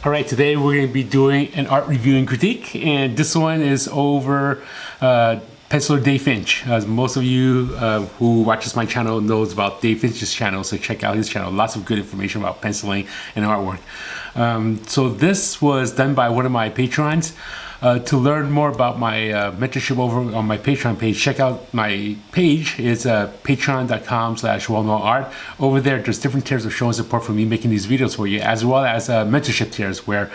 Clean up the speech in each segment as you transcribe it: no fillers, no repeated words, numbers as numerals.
All right, today we're going to be doing an art review and critique, and this one is over penciler Dave Finch. As most of you who watches my channel knows about Dave Finch's channel, so check out his channel. Lots of good information about penciling and artwork. So this was done by one of my patrons. To learn more about my mentorship over on my Patreon page, check out my page. It's patreon.com/wellknownart. Over there, there's different tiers of showing support for me making these videos for you, as well as mentorship tiers where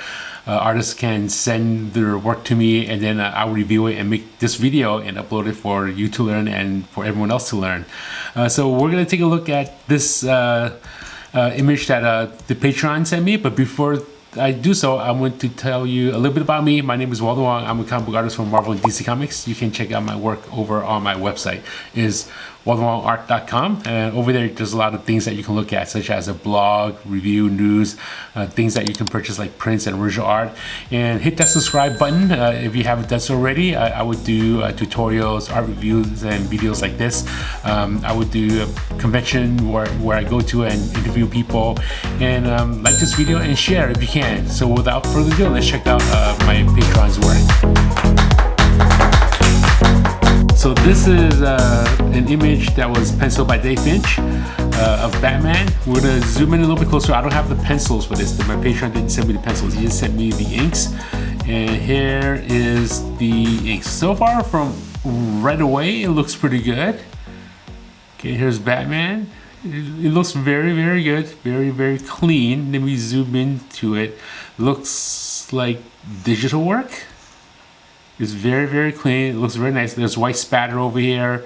artists can send their work to me, and then I'll review it and make this video and upload it for you to learn and for everyone else to learn. So we're going to take a look at this image that the Patreon sent me, but before I do so, I want to tell you a little bit about me. My name is Walden Wong. I'm a comic book artist from Marvel and DC Comics. You can check out my work over on my website. It's waldenwongart.com, and over there there's a lot of things that you can look at, such as a blog, review, news, things that you can purchase like prints and original art. And hit that subscribe button if you haven't done so already. I would do tutorials, art reviews, and videos like this. I would do a convention where I go to and interview people, and like this video and share if you can. So without further ado, let's check out my Patreon's work. So this is an image that was penciled by Dave Finch of Batman. We're gonna zoom in a little bit closer. I don't have the pencils for this. My Patreon didn't send me the pencils. He just sent me the inks. And here is the inks. So far from right away, it looks pretty good. Okay, here's Batman. It looks very, very good. Very, very clean. Let me zoom into it. Looks like digital work. It's very, very clean. It looks very nice. There's white spatter over here.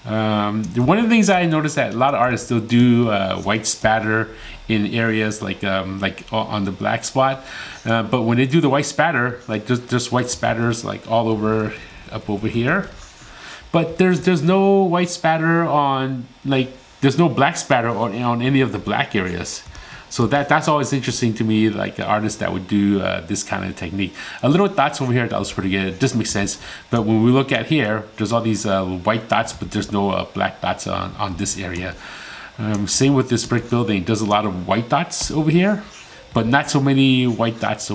One of the things I noticed that a lot of artists still do white spatter in areas like on the black spot. But when they do the white spatter, like there's white spatters like all over up over here. But there's no white spatter on there's no black spatter on any of the black areas. So that's always interesting to me, like an artist that would do this kind of technique. A little dots over here, that was pretty good. It just makes sense. But when we look at here, there's all these white dots, but there's no black dots on this area. Same with this brick building. There's a lot of white dots over here, but not so many white dots,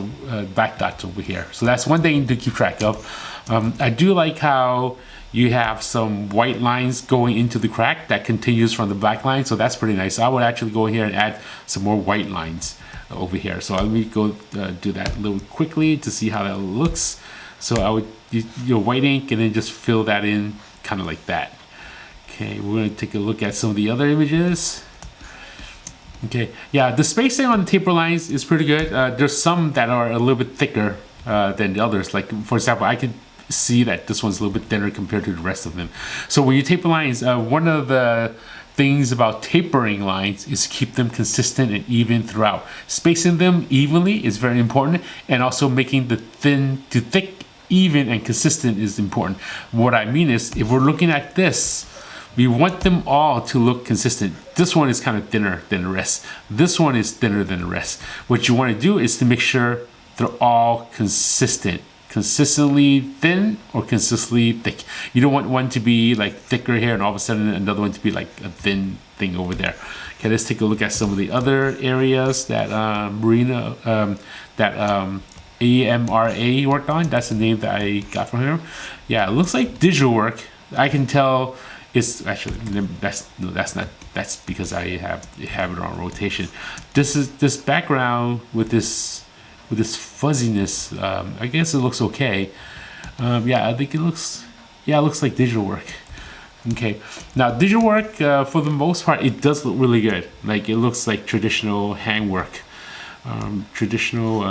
black dots over here. So that's one thing to keep track of. I do like how you have some white lines going into the crack that continues from the black line, so that's pretty nice. I would actually go in here and add some more white lines over here. So let me go do that a little quickly to see how that looks. So I would use white ink and then just fill that in kind of like that. Okay, we're going to take a look at some of the other images. Okay, yeah, the spacing on the taper lines is pretty good. There's some that are a little bit thicker than the others. Like, for example, I could see that this one's a little bit thinner compared to the rest of them. So when you taper lines, one of the things about tapering lines is keep them consistent and even throughout. Spacing them evenly is very important, and also making the thin to thick, even and consistent is important. What I mean is, if we're looking at this, we want them all to look consistent. This one is kind of thinner than the rest. This one is thinner than the rest. What you want to do is to make sure they're all consistent. Consistently thin or consistently thick. You don't want one to be like thicker here and all of a sudden another one to be like a thin thing over there. Okay, let's take a look at some of the other areas that AMRA worked on. That's the name that I got from him. Yeah, it looks like digital work. I can tell it's actually that's not. That's because I have it on rotation. This background with this fuzziness, I guess it looks okay. Yeah, I think it looks like digital work. Okay, now digital work, for the most part, it does look really good. Like, it looks like traditional handwork, traditional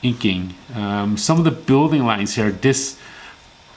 inking. Some of the building lines here,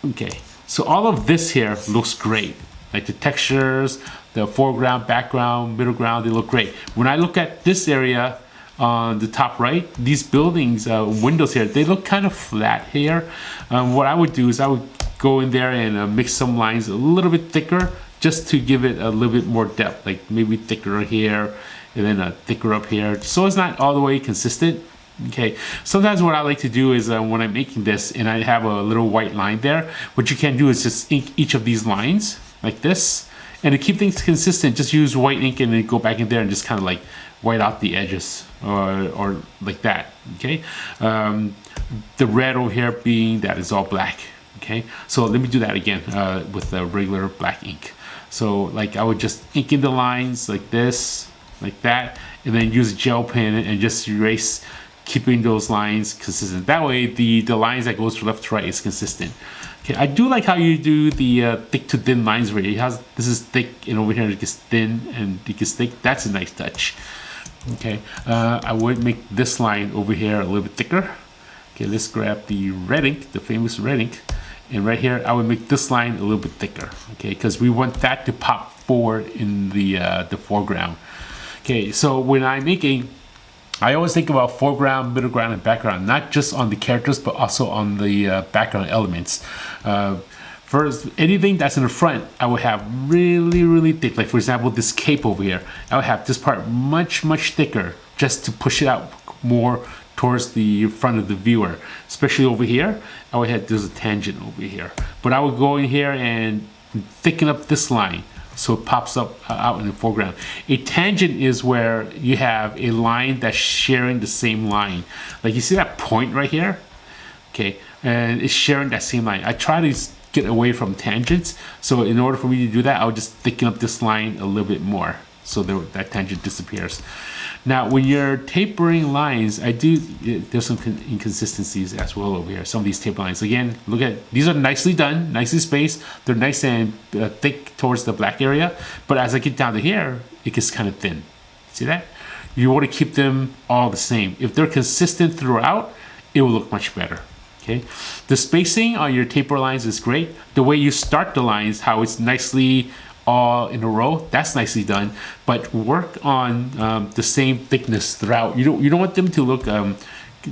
okay, so all of this here looks great. Like the textures, the foreground, background, middle ground, they look great. When I look at this area, on the top right, these buildings, windows here, they look kind of flat here. What I would do is I would go in there and mix some lines a little bit thicker, just to give it a little bit more depth, like maybe thicker here and then thicker up here, so it's not all the way consistent. Okay, sometimes what I like to do is when I'm making this and I have a little white line there, what you can do is just ink each of these lines like this, and to keep things consistent, just use white ink and then go back in there and just kind of like white out the edges or like that. Okay, the red over here being that is all black. Okay, so let me do that again with the regular black ink. So like I would just ink in the lines like this, like that, and then use a gel pen and just erase, keeping those lines consistent. That way the lines that goes from left to right is consistent. Okay, I do like how you do the thick to thin lines where it has, this is thick and over here it gets thin and it gets thick. That's a nice touch. Okay, I would make this line over here a little bit thicker. Okay, let's grab the red ink, the famous red ink. And right here, I would make this line a little bit thicker, okay? Because we want that to pop forward in the foreground. Okay, so when I'm making, I always think about foreground, middle ground, and background, not just on the characters, but also on the background elements. First, anything that's in the front, I would have really, really thick. Like for example, this cape over here, I would have this part much, much thicker just to push it out more towards the front of the viewer. Especially over here, I would have, there's a tangent over here. But I would go in here and thicken up this line so it pops up out in the foreground. A tangent is where you have a line that's sharing the same line. Like you see that point right here? Okay, and it's sharing that same line. I try to get away from tangents, so in order for me to do that, I would just thicken up this line a little bit more so that tangent disappears. Now when you're tapering lines, there's some inconsistencies as well over here. Some of these taper lines, again, look at, these are nicely done, nicely spaced, they're nice and thick towards the black area, but as I get down to here, it gets kind of thin. See that? You want to keep them all the same. If they're consistent throughout, it will look much better. Okay, the spacing on your taper lines is great. The way you start the lines, how it's nicely all in a row, that's nicely done. But work on the same thickness throughout. You don't want them to look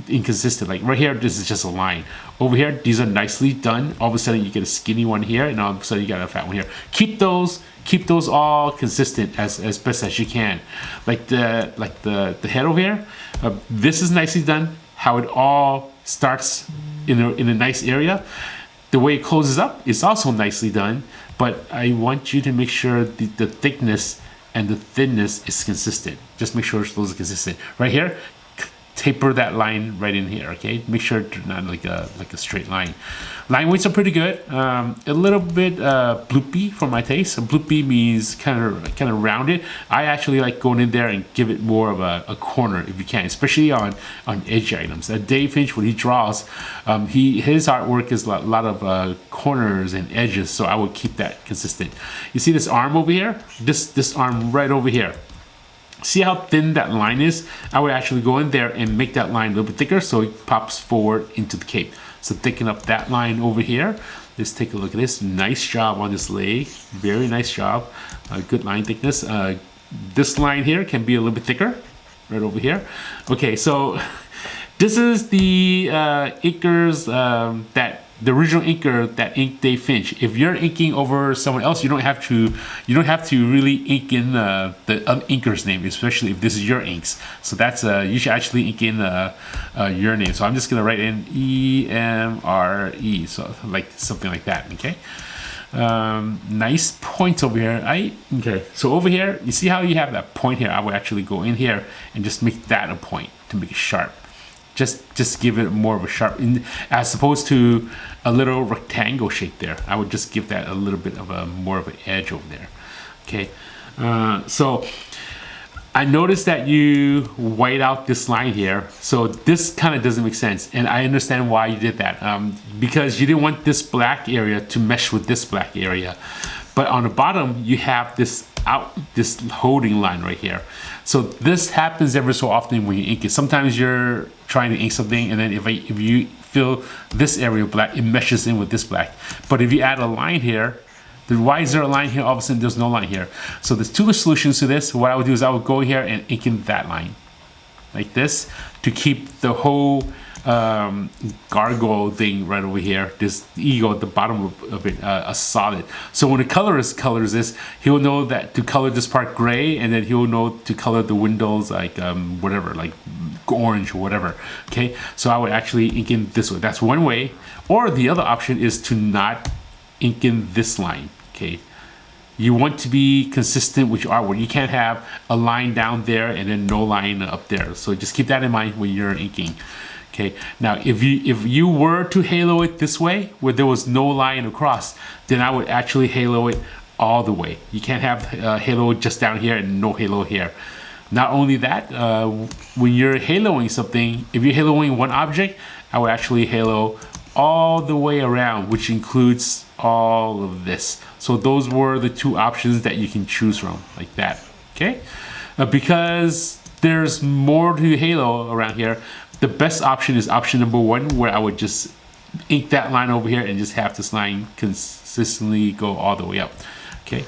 inconsistent. Like right here, this is just a line. Over here, these are nicely done. All of a sudden, you get a skinny one here, and all of a sudden, you got a fat one here. Keep those all consistent as best as you can. Like the head over here, this is nicely done. How it all starts in a nice area. The way it closes up is also nicely done, but I want you to make sure the thickness and the thinness is consistent. Just make sure those are consistent. Right here, taper that line right in here, okay? Make sure it's not like a straight line. Line weights are pretty good. A little bit bloopy for my taste. A bloopy means kind of rounded. I actually like going in there and give it more of a corner if you can, especially on edge items. Dave Finch, when he draws, his artwork is a lot of corners and edges, so I would keep that consistent. You see this arm over here? This arm right over here. See how thin that line is? I would actually go in there and make that line a little bit thicker so it pops forward into the cape. So thicken up that line over here. Let's take a look at this. Nice job on this leg. Very nice job. Good line thickness. This line here can be a little bit thicker. Right over here. Okay, so this is the inkers the original inker that inked Dave Finch. If you're inking over someone else, you don't have to really ink in the inker's name, especially if this is your inks. So that's you should actually ink in your name. So I'm just gonna write in EMRE, so like something like that. Okay. Nice point over here. Okay. So over here, you see how you have that point here? I would actually go in here and just make that a point to make it sharp. Just give it more of a sharp, as opposed to a little rectangle shape there. I would just give that a little bit of more of an edge over there. Okay, so I noticed that you white out this line here, so this kind of doesn't make sense, and I understand why you did that, because you didn't want this black area to mesh with this black area. But on the bottom, you have this holding line right here. So this happens every so often when you ink it. Sometimes you're trying to ink something, and then if you fill this area black, it meshes in with this black. But if you add a line here, then why is there a line here? All of a sudden, there's no line here. So there's two solutions to this. What I would do is I would go here and ink in that line, like this, to keep the whole gargoyle thing right over here, this ego at the bottom of it, a solid. So when the colorist colors this, he will know that to color this part gray, and then he will know to color the windows like whatever, like orange or whatever. Okay, so I would actually ink in this way. That's one way. Or the other option is to not ink in this line. Okay, You want to be consistent with your artwork. You can't have a line down there and then no line up there. So just keep that in mind when you're inking. Okay, now if you were to halo it this way, where there was no line across, then I would actually halo it all the way. You can't have halo just down here and no halo here. Not only that, when you're haloing something, if you're haloing one object, I would actually halo all the way around, which includes all of this. So those were the two options that you can choose from, like that. Okay, because there's more to halo around here, the best option is option number 1, where I would just ink that line over here and just have this line consistently go all the way up. Okay,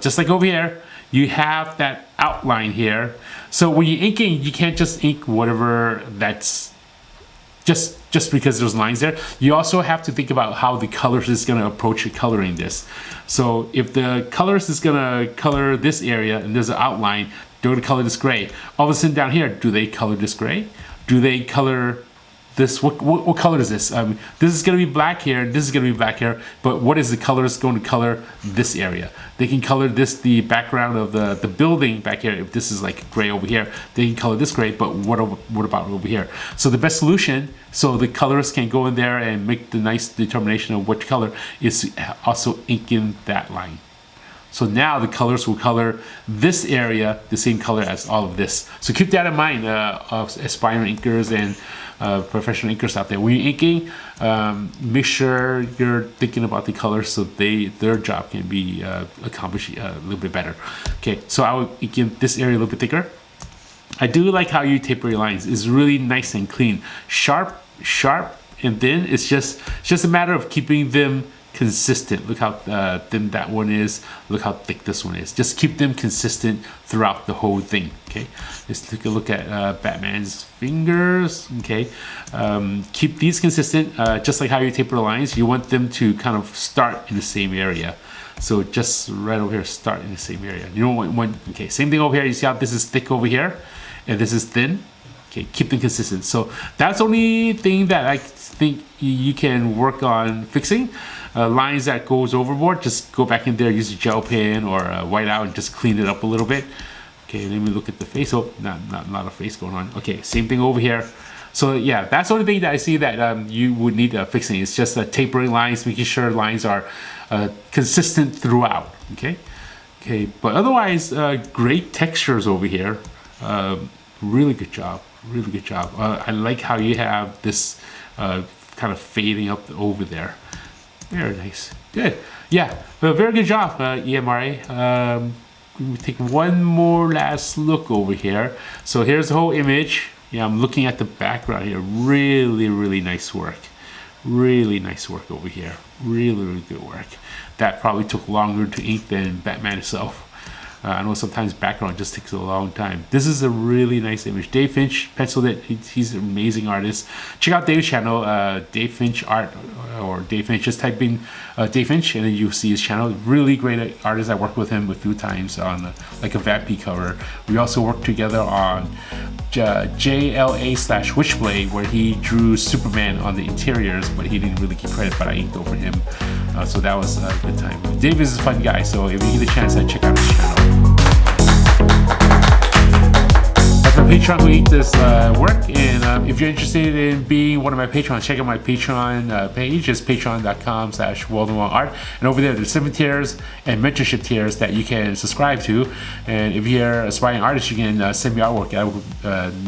just like over here, you have that outline here. So when you're inking, you can't just ink whatever that's just because there's lines there. You also have to think about how the colorist is going to approach coloring this. So if the colorist is going to color this area and there's an outline, they're going to color this gray. All of a sudden down here, do they color this gray? Do they color this? What color is this? This is going to be black here. This is going to be black here. But what is the colorist going to color this area? They can color this, the background of the building back here. If this is like gray over here, they can color this gray. But what about over here? So the best solution, so the colorist can go in there and make the nice determination of what color, is also ink in that line. So now the colors will color this area the same color as all of this. So keep that in mind, aspiring inkers and professional inkers out there. When you're inking, make sure you're thinking about the colors so their job can be accomplished a little bit better. Okay, so I will ink in this area a little bit thicker. I do like how you taper your lines. It's really nice and clean, sharp, and thin. It's just a matter of keeping them consistent. Look how thin that one is. Look how thick this one is. Just keep them consistent throughout the whole thing. Okay, let's take a look at Batman's fingers. Okay, keep these consistent, just like how you taper the lines. You want them to kind of start in the same area. So just right over here, start in the same area. You don't want okay, same thing over here. You see how this is thick over here and this is thin. Okay, keep them consistent. So that's the only thing that I think you can work on fixing. Lines that goes overboard, just go back in there, use a gel pen or a whiteout and just clean it up a little bit. Okay, let me look at the face. Oh, not a face going on. Okay, same thing over here. So yeah, that's the only thing that I see that you would need fixing. It's just tapering lines, making sure lines are consistent throughout. Okay, but otherwise, great textures over here. Really good job. Really good job. I like how you have this kind of fading up over there. Very nice. Good. Yeah, well, very good job, EMRA. Let me take one more last look over here. So here's the whole image. Yeah, I'm looking at the background here. Really nice work. Really nice work over here. Really good work. That probably took longer to ink than Batman itself. I know sometimes background just takes a long time. This is a really nice image. Dave Finch penciled it. He's an amazing artist. Check out Dave's channel, Dave Finch Art, or Dave Finch. Just type in Dave Finch and then you'll see his channel. Really great artist. I worked with him a few times on like a Vampy cover. We also worked together on JLA/Witchblade, where he drew Superman on the interiors, but he didn't really get credit, but I inked over him. So that was a good time. Dave is a fun guy, so if you get a chance, check out his channel. That's my Patreon who ink this work, and if you're interested in being one of my patrons, check out my Patreon page. It's patreon.com/WaldenWongArt, and over there there's 7 tiers and mentorship tiers that you can subscribe to. And if you're an aspiring artist, you can send me artwork. I will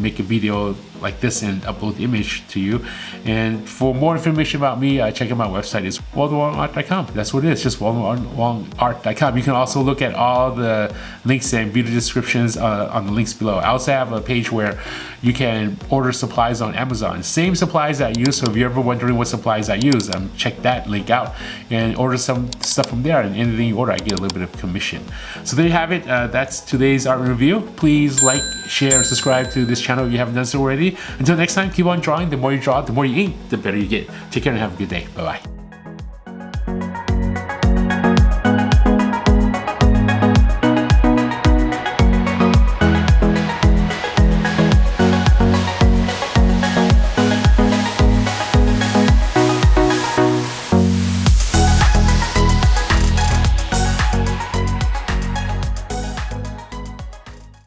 make a video like this and upload the image to you. And for more information about me, check out my website. It's WaldenWongArt.com. That's what it is, just WaldenWongArt.com. You can also look at all the links and video descriptions on the links below. I also have a page where you can order supplies on Amazon. Same supplies that I use, so if you're ever wondering what supplies I use, check that link out and order some stuff from there. And anything you order, I get a little bit of commission. So there you have it. That's today's art review. Please like, share, and subscribe to this channel if you haven't done so already. Until next time, keep on drawing. The more you draw, the more you ink, the better you get. Take care and have a good day. Bye-bye.